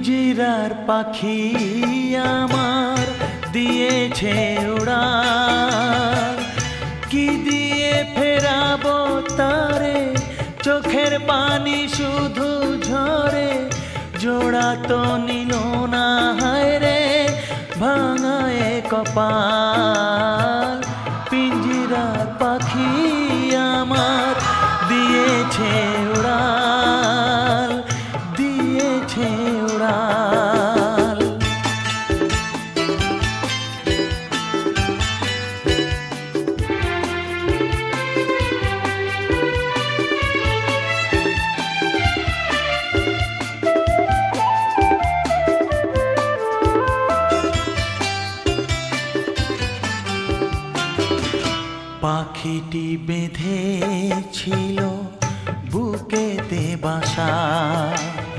পিঞ্জিরার পাখি আমার দিয়েছে উড়াল, কি দিয়ে ফেরাবো তারে, চোখের পানি শুধু ঝরে, জোড়া তো নিল না হায় রে ভাঙায় কপাল। পিঞ্জিরার পাখি আমার দিয়েছে উড়াল, দিয়েছে উড়াল। পাখিটি বেঁধে